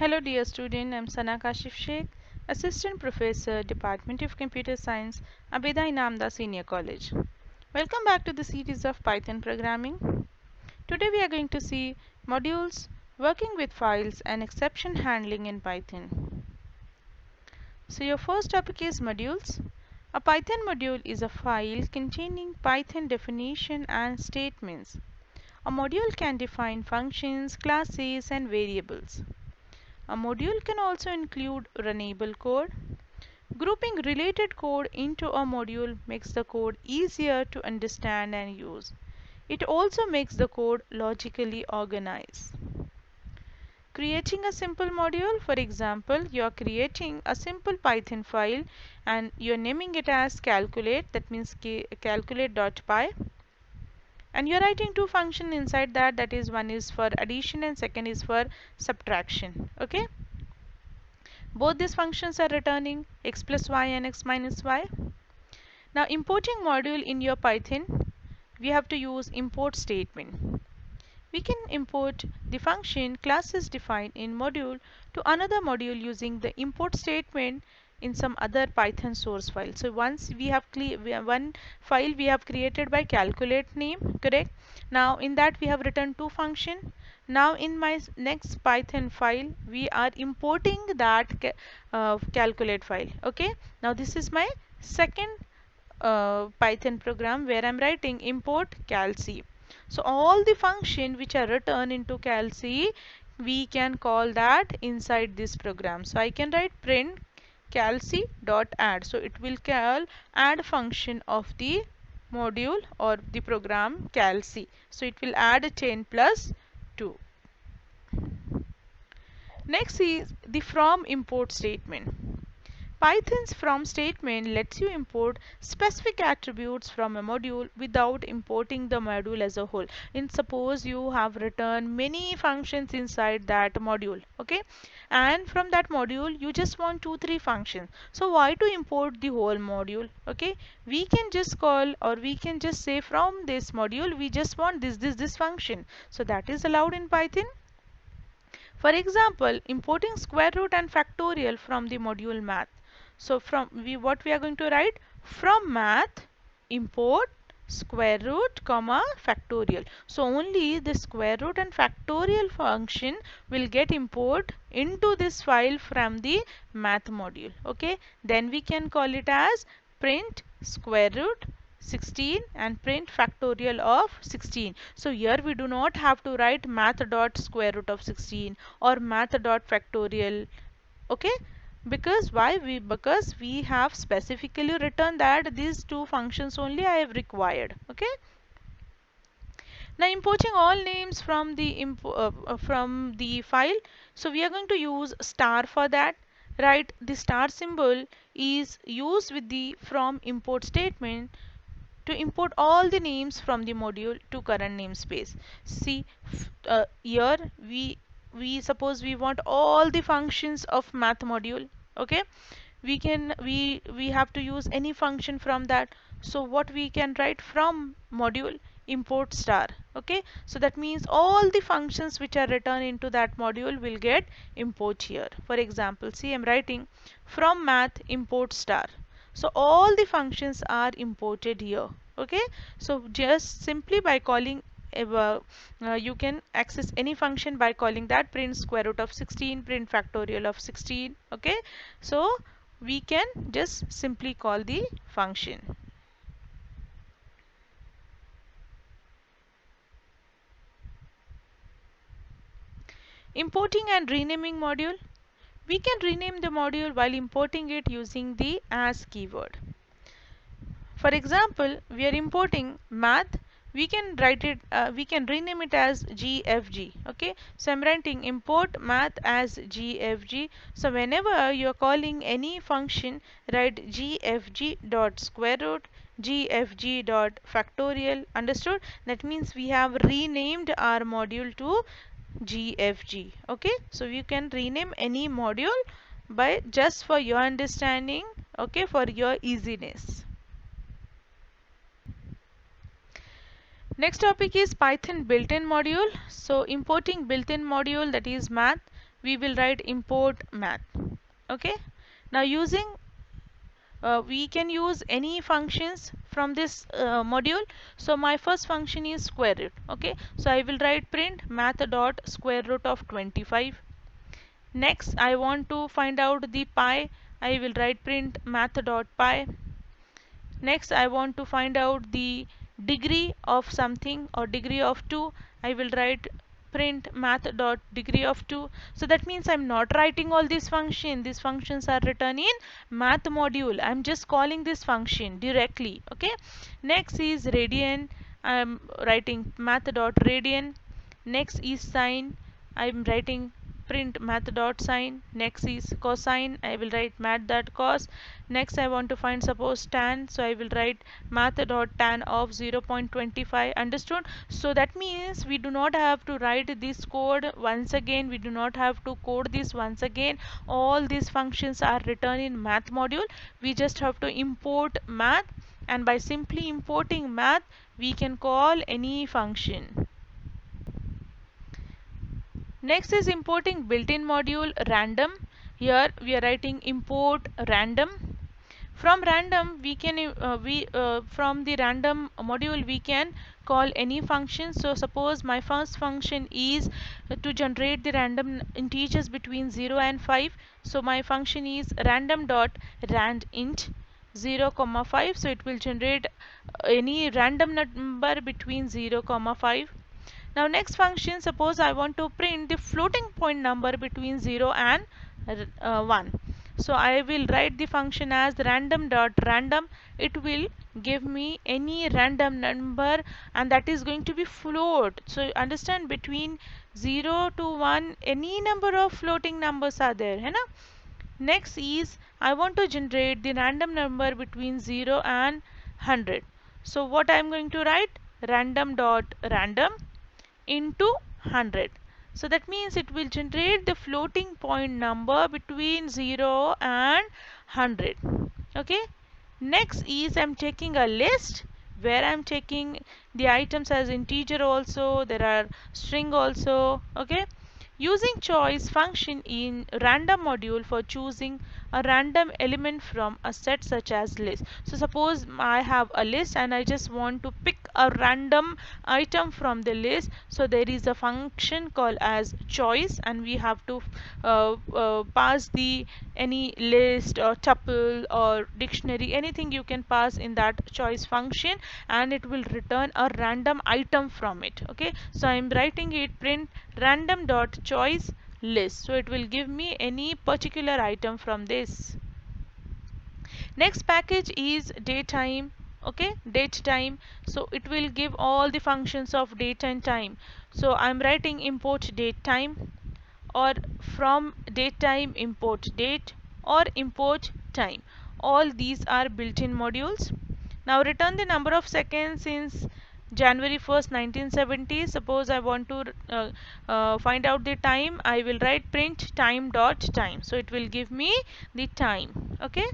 Hello dear student, I am Sana Kashif Sheikh, Assistant Professor, Department of Computer Science, Abida Inamda Senior College. Welcome back to the series of Python programming. Today we are going to see modules, working with files and exception handling in Python. So your first topic is modules. A Python module is a file containing Python definition and statements. A module can define functions, classes and variables. A module can also include runnable code. Grouping related code into a module makes the code easier to understand and use. It also makes the code logically organized. Creating a simple module, for example, you are creating a simple Python file and you are naming it as calculate, that means calculate.py, and you are writing two functions inside that, that is one is for addition and second is for subtraction. Okay. Both these functions are returning x plus y and x minus y. Now importing module in your Python, we have to use import statement. We can import the function classes defined in module to another module using the import statement in some other Python source file. So once we have one file we have created by calculate name, correct? Now in that we have written two function. Now in my next Python file we are importing that calculate file. Okay. Now this is my second Python program where I'm writing import calc. So all the function which are written into calc, we can call that inside this program. So I can write print calc.add. So it will call add function of the module or the program calc. So it will add 10 plus 2. Next is the from import statement. Python's from statement lets you import specific attributes from a module without importing the module as a whole. In suppose you have written many functions inside that module, okay, and from that module you just want 2-3 functions. So why to import the whole module? Okay, we can just call or we can just say from this module we just want this function. So that is allowed in Python. For example, importing square root and factorial from the module math. So what we are going to write, from math import square root comma factorial. So only the square root and factorial function will get import into this file from the math module. Okay, then we can call it as print square root 16 and print factorial of 16. So here we do not have to write math dot square root of 16 or math dot factorial. Okay, because because we have specifically written that these two functions only I have required. Okay. Now importing all names from the file. So we are going to use star for that. Right, the star symbol is used with the from import statement to import all the names from the module to current namespace. See, here we suppose we want all the functions of math module. Okay, we have to use any function from that. So what we can write, from module import star. Okay, so that means all the functions which are written into that module will get import here. For example, see, I'm writing from math import star. So all the functions are imported here. Okay, so just simply by calling you can access any function by calling that print square root of 16, print factorial of 16. Okay, so we can just simply call the function. Importing and renaming module. We can rename the module while importing it using the as keyword. For example, we are importing math. We can write it, we can rename it as GFG. Okay, so I'm writing import math as GFG. So whenever you are calling any function, write GFG dot square root, GFG dot factorial. Understood? That means we have renamed our module to GFG. Okay, so you can rename any module by just for your understanding. Okay, for your easiness. Next topic is Python built-in module. So importing built-in module, that is math. we will write import math. Okay, now using we can use any functions from this module. So my first function is square root. Okay, so I will write print math dot square root of 25. Next I want to find out the pi. I will write print math dot pi. Next I want to find out the degree of something or degree of 2. I will write print math dot degree of 2. So that means I'm not writing all these functions. These functions are written in math module. I'm just calling this function directly. Okay, next is radian. I'm writing math dot radian. Next is sine. I'm writing print math dot sine. Next is cosine. I will write math dot cos. Next I want to find suppose tan, so I will write math dot tan of 0.25. Understood? So that means we do not have to write this code once again. We do not have to code this once again. All these functions are written in math module. We just have to import math, and by simply importing math we can call any function. Next is importing built-in module random. Here we are writing import random. From random we can from the random module we can call any function. So suppose my first function is to generate the random integers between 0 and 5. So my function is random dot rand int 0 comma 5. So it will generate any random number between 0 comma 5. Now next function, suppose I want to print the floating point number between 0 and 1. So I will write the function as random dot random. It will give me any random number, and that is going to be float. So understand, between 0 to 1 any number of floating numbers are there, है ना? Next is I want to generate the random number between 0 and 100. So what I am going to write, random dot random into 100. So that means it will generate the floating point number between 0 and 100. Okay, next is I'm taking a list where I'm taking the items as integer also, there are string also. Okay, using choice function in random module for choosing a random element from a set such as list. So suppose I have a list and I just want to pick a random item from the list. So there is a function called as choice, and we have to pass the any list or tuple or dictionary, anything you can pass in that choice function, and it will return a random item from it. Okay, so I'm writing it print random dot choice list. So it will give me any particular item from this. Next package is datetime. Okay, date time. So it will give all the functions of date and time. So I'm writing import date time, or from date time import date, or import time. All these are built-in modules. Now return the number of seconds since January 1st, 1970. Suppose I want to find out the time. I will write print time dot time. So it will give me the time. Okay.